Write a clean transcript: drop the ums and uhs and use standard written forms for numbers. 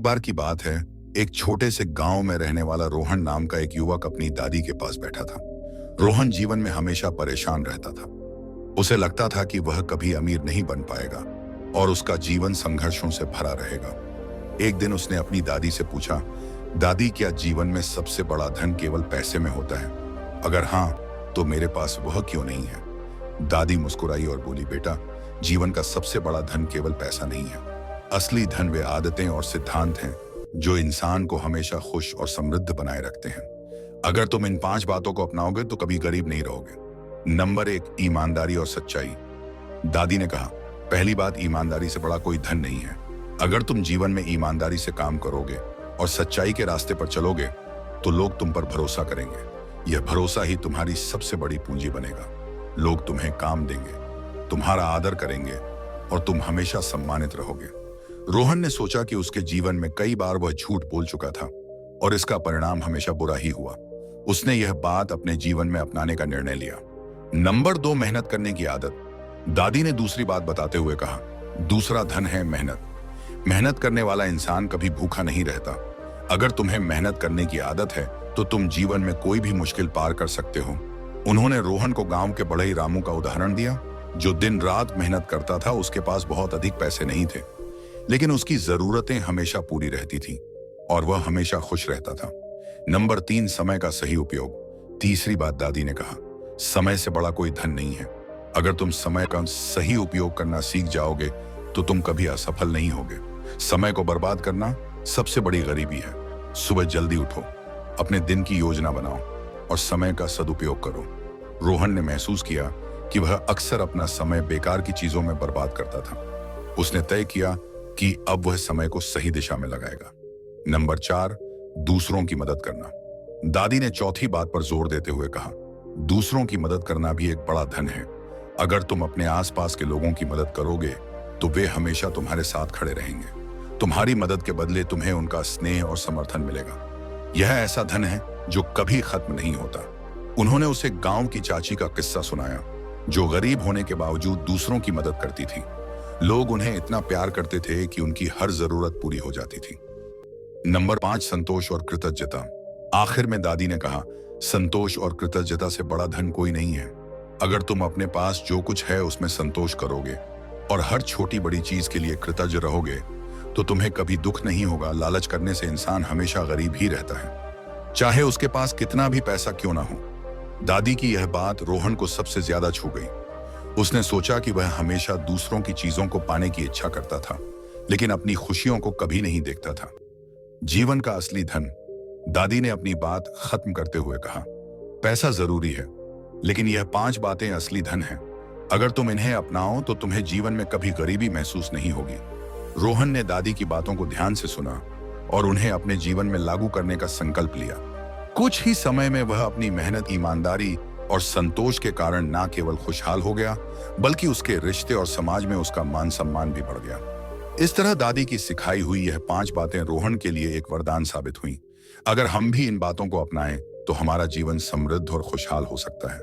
बार की बात है, एक छोटे से गांव में रहने वाला रोहन नाम का एक युवक अपनी दादी के पास बैठा था। रोहन जीवन में हमेशा परेशान रहता था। उसे लगता था कि वह कभी अमीर नहीं बन पाएगा और उसका जीवन संघर्षों से भरा रहेगा। एक दिन उसने अपनी दादी से पूछा, दादी, क्या जीवन में सबसे बड़ा धन केवल पैसे में होता है? अगर हाँ, तो मेरे पास वह क्यों नहीं है? दादी मुस्कुराई और बोली, बेटा, जीवन का सबसे बड़ा धन केवल पैसा नहीं है। असली धन वे आदतें और सिद्धांत हैं जो इंसान को हमेशा खुश और समृद्ध बनाए रखते हैं। अगर तुम इन 5 बातों को अपनाओगे तो कभी गरीब नहीं रहोगे। नंबर 1, ईमानदारी और सच्चाई। दादी ने कहा, पहली बात, ईमानदारी से बड़ा कोई धन नहीं है। अगर तुम जीवन में ईमानदारी से काम करोगे और सच्चाई के रास्ते पर चलोगे तो लोग तुम पर भरोसा करेंगे। यह भरोसा ही तुम्हारी सबसे बड़ी पूंजी बनेगा। लोग तुम्हें काम देंगे, तुम्हारा आदर करेंगे और तुम हमेशा सम्मानित रहोगे। रोहन ने सोचा कि उसके जीवन में कई बार वह झूठ बोल चुका था और इसका परिणाम हमेशा बुरा ही हुआ। उसने यह बात अपने जीवन में अपनाने का निर्णय लिया। नंबर 2, मेहनत करने की आदत। दादी ने दूसरी बात बताते हुए कहा, दूसरा धन है मेहनत। मेहनत करने वाला इंसान कभी भूखा नहीं रहता। अगर तुम्हें मेहनत करने की आदत है तो तुम जीवन में कोई भी मुश्किल पार कर सकते हो। उन्होंने रोहन को गांव के बढ़ई रामू का उदाहरण दिया, जो दिन रात मेहनत करता था। उसके पास बहुत अधिक पैसे नहीं थे, लेकिन उसकी जरूरतें हमेशा पूरी रहती थीं और वह हमेशा खुश रहता था। नंबर 3, समय का सही उपयोग। तीसरी बात दादी ने कहा, समय से बड़ा कोई धन नहीं है। अगर तुम समय का सही उपयोग करना सीख जाओगे तो तुम कभी असफल नहीं होगे। समय को बर्बाद करना सबसे बड़ी गरीबी है। सुबह जल्दी उठो, अपने दिन की योजना बनाओ और समय का सदुपयोग करो। रोहन ने महसूस किया कि वह अक्सर अपना समय बेकार की चीजों में बर्बाद करता था। उसने तय किया कि अब वह समय को सही दिशा में लगाएगा। नंबर 4, दूसरों की मदद करना। दादी ने चौथी बात पर जोर देते हुए कहा, दूसरों की मदद करना भी एक बड़ा धन है। अगर तुम अपने आसपास के लोगों की मदद करोगे तो वे हमेशा तुम्हारे साथ खड़े रहेंगे। तुम्हारी मदद के बदले तुम्हें उनका स्नेह और समर्थन मिलेगा। यह ऐसा धन है जो कभी खत्म नहीं होता। उन्होंने उसे गांव की चाची का किस्सा सुनाया, जो गरीब होने के बावजूद दूसरों की मदद करती थी। लोग उन्हें इतना प्यार करते थे कि उनकी हर जरूरत पूरी हो जाती थी। नंबर 5, संतोष और कृतज्ञता। आखिर में दादी ने कहा, संतोष और कृतज्ञता से बड़ा धन कोई नहीं है। अगर तुम अपने पास जो कुछ है उसमें संतोष करोगे और हर छोटी बड़ी चीज के लिए कृतज्ञ रहोगे तो तुम्हें कभी दुख नहीं होगा। लालच करने से इंसान हमेशा गरीब ही रहता है, चाहे उसके पास कितना भी पैसा क्यों ना हो। दादी की यह बात रोहन को सबसे ज्यादा छू गई। उसने सोचा कि वह हमेशा दूसरों की चीजों को पाने की इच्छा करता था, लेकिन अपनी खुशियों को कभी नहीं देखता था। जीवन का असली धन, दादी ने अपनी बात खत्म करते हुए कहा, पैसा जरूरी है, लेकिन यह 5 बातें असली धन हैं। अगर तुम इन्हें अपनाओ तो तुम्हें जीवन में कभी गरीबी महसूस नहीं होगी। रोहन ने दादी की बातों को ध्यान से सुना और उन्हें अपने जीवन में लागू करने का संकल्प लिया। कुछ ही समय में वह अपनी मेहनत, ईमानदारी और संतोष के कारण न केवल खुशहाल हो गया, बल्कि उसके रिश्ते और समाज में उसका मान सम्मान भी बढ़ गया। इस तरह दादी की सिखाई हुई यह 5 बातें रोहन के लिए एक वरदान साबित हुई। अगर हम भी इन बातों को अपनाएं तो हमारा जीवन समृद्ध और खुशहाल हो सकता है।